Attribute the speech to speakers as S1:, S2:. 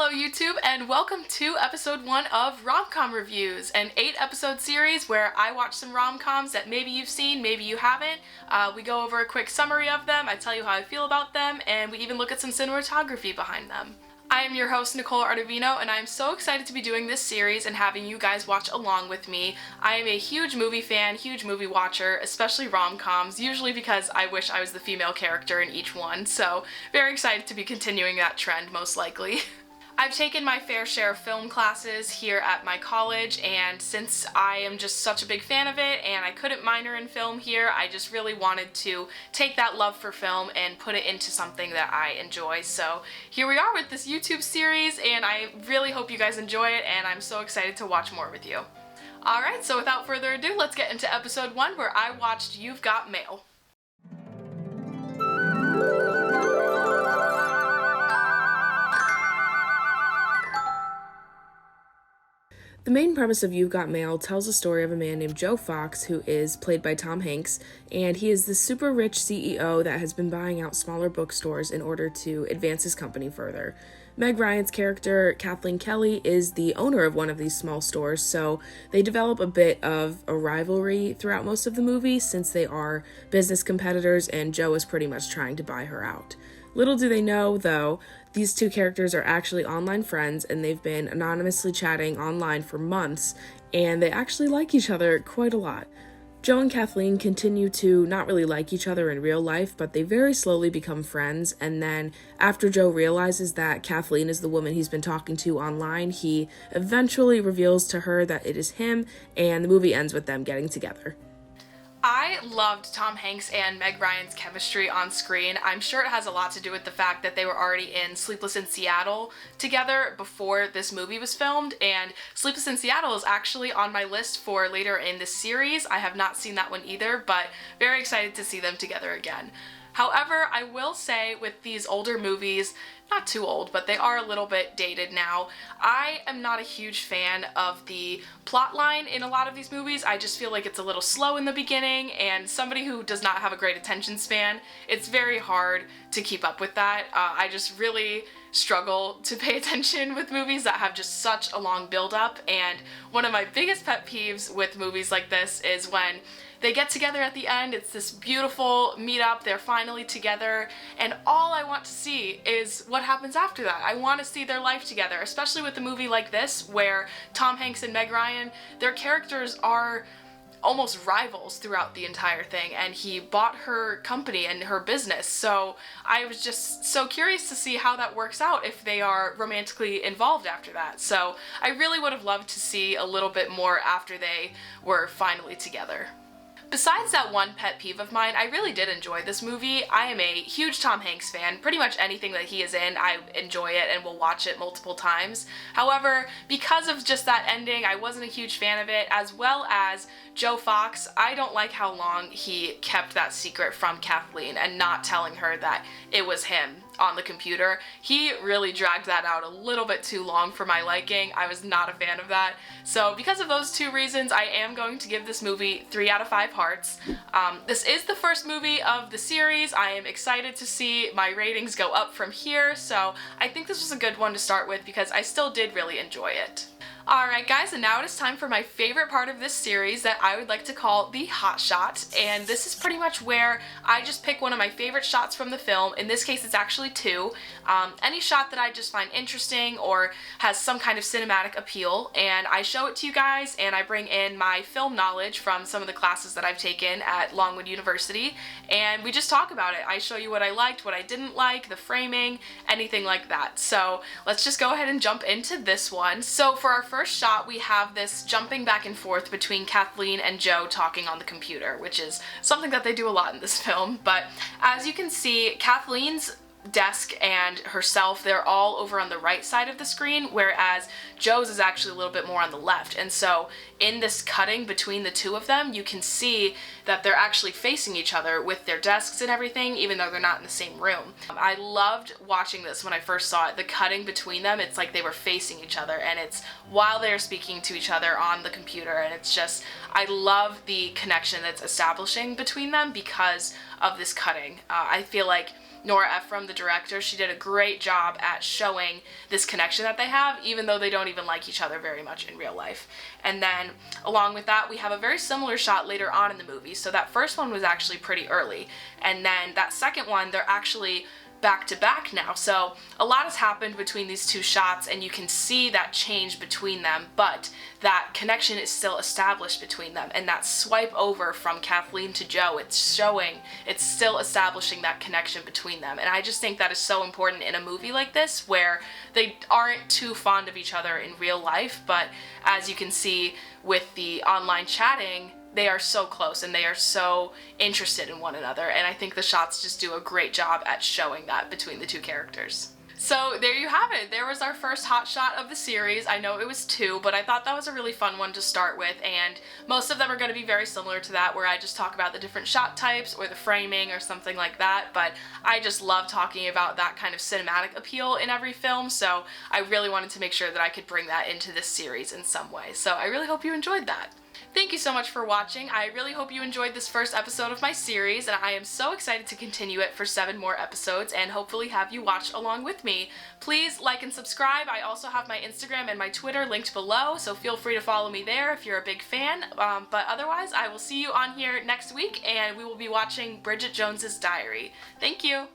S1: Hello YouTube, and welcome to episode 1 of Rom-Com Reviews, an 8-episode series where I watch some rom-coms that maybe you've seen, maybe you haven't. We go over a quick summary of them, I tell you how I feel about them, and we even look at some cinematography behind them. I am your host, Nicole Artavino, and I am so excited to be doing this series and having you guys watch along with me. I am a huge movie fan, huge movie watcher, especially rom-coms, usually because I wish I was the female character in each one, so very excited to be continuing that trend, most likely. I've taken my fair share of film classes here at my college, and since I am just such a big fan of it and I couldn't minor in film here, I just really wanted to take that love for film and put it into something that I enjoy. So here we are with this YouTube series, and I really hope you guys enjoy it, and I'm so excited to watch more with you. Alright, so without further ado, let's get into episode 1 where I watched You've Got Mail.
S2: The main premise of You've Got Mail tells the story of a man named Joe Fox, who is played by Tom Hanks, and he is the super rich CEO that has been buying out smaller bookstores in order to advance his company further. Meg Ryan's character, Kathleen Kelly, is the owner of one of these small stores, so they develop a bit of a rivalry throughout most of the movie since they are business competitors and Joe is pretty much trying to buy her out. Little do they know, though, these two characters are actually online friends and they've been anonymously chatting online for months, and they actually like each other quite a lot. Joe and Kathleen continue to not really like each other in real life, but they very slowly become friends, and then after Joe realizes that Kathleen is the woman he's been talking to online, he eventually reveals to her that it is him, and the movie ends with them getting together.
S1: I loved Tom Hanks and Meg Ryan's chemistry on screen. I'm sure it has a lot to do with the fact that they were already in Sleepless in Seattle together before this movie was filmed, and Sleepless in Seattle is actually on my list for later in this series. I have not seen that one either, but very excited to see them together again. However, I will say with these older movies, not too old, but they are a little bit dated now, I am not a huge fan of the plot line in a lot of these movies. I just feel like it's a little slow in the beginning, and somebody who does not have a great attention span, it's very hard to keep up with that. I just really struggle to pay attention with movies that have just such a long build-up, and one of my biggest pet peeves with movies like this is when they get together at the end, it's this beautiful meetup, they're finally together, and all I want to see is what happens after that. I want to see their life together, especially with a movie like this where Tom Hanks and Meg Ryan, their characters are almost rivals throughout the entire thing, and he bought her company and her business, so I was just so curious to see how that works out if they are romantically involved after that. So I really would have loved to see a little bit more after they were finally together. Besides that one pet peeve of mine, I really did enjoy this movie. I am a huge Tom Hanks fan. Pretty much anything that he is in, I enjoy it and will watch it multiple times. However, because of just that ending, I wasn't a huge fan of it, as well as Joe Fox. I don't like how long he kept that secret from Kathleen and not telling her that it was him on the computer. He really dragged that out a little bit too long for my liking. I was not a fan of that. So because of those two reasons, I am going to give this movie 3 out of 5 hearts. This is the first movie of the series. I am excited to see my ratings go up from here, so I think this was a good one to start with because I still did really enjoy it. Alright guys, and now it is time for my favorite part of this series that I would like to call the hot shot, and this is pretty much where I just pick one of my favorite shots from the film. In this case it's actually 2. Any shot that I just find interesting or has some kind of cinematic appeal, and I show it to you guys, and I bring in my film knowledge from some of the classes that I've taken at Longwood University, and we just talk about it. I show you what I liked, what I didn't like, the framing, anything like that. So let's just go ahead and jump into this one. So for our first shot, we have this jumping back and forth between Kathleen and Joe talking on the computer, which is something that they do a lot in this film. But as you can see, Kathleen's desk and herself, they're all over on the right side of the screen, whereas Joe's is actually a little bit more on the left. And so in this cutting between the two of them, you can see that they're actually facing each other with their desks and everything, even though they're not in the same room. I loved watching this when I first saw it. The cutting between them, it's like they were facing each other, and it's while they're speaking to each other on the computer, and it's just, I love the connection that's establishing between them because of this cutting. I feel like Nora Ephron, the director, she did a great job at showing this connection that they have, even though they don't even like each other very much in real life. And then along with that, we have a very similar shot later on in the movie. So that first one was actually pretty early, and then that second one, they're actually back to back now. So a lot has happened between these two shots, and you can see that change between them, but that connection is still established between them. And that swipe over from Kathleen to Joe, it's showing, it's still establishing that connection between them. And I just think that is so important in a movie like this, where they aren't too fond of each other in real life, but as you can see with the online chatting, they are so close and they are so interested in one another, and I think the shots just do a great job at showing that between the two characters. So there you have it. There was our first hot shot of the series. I know it was 2, but I thought that was a really fun one to start with, and most of them are going to be very similar to that, where I just talk about the different shot types or the framing or something like that, but I just love talking about that kind of cinematic appeal in every film, so I really wanted to make sure that I could bring that into this series in some way. So I really hope you enjoyed that. Thank you so much for watching. I really hope you enjoyed this first episode of my series, and I am so excited to continue it for 7 more episodes and hopefully have you watch along with me. Please like and subscribe. I also have my Instagram and my Twitter linked below, so feel free to follow me there if you're a big fan. But otherwise, I will see you on here next week, and we will be watching Bridget Jones's Diary. Thank you!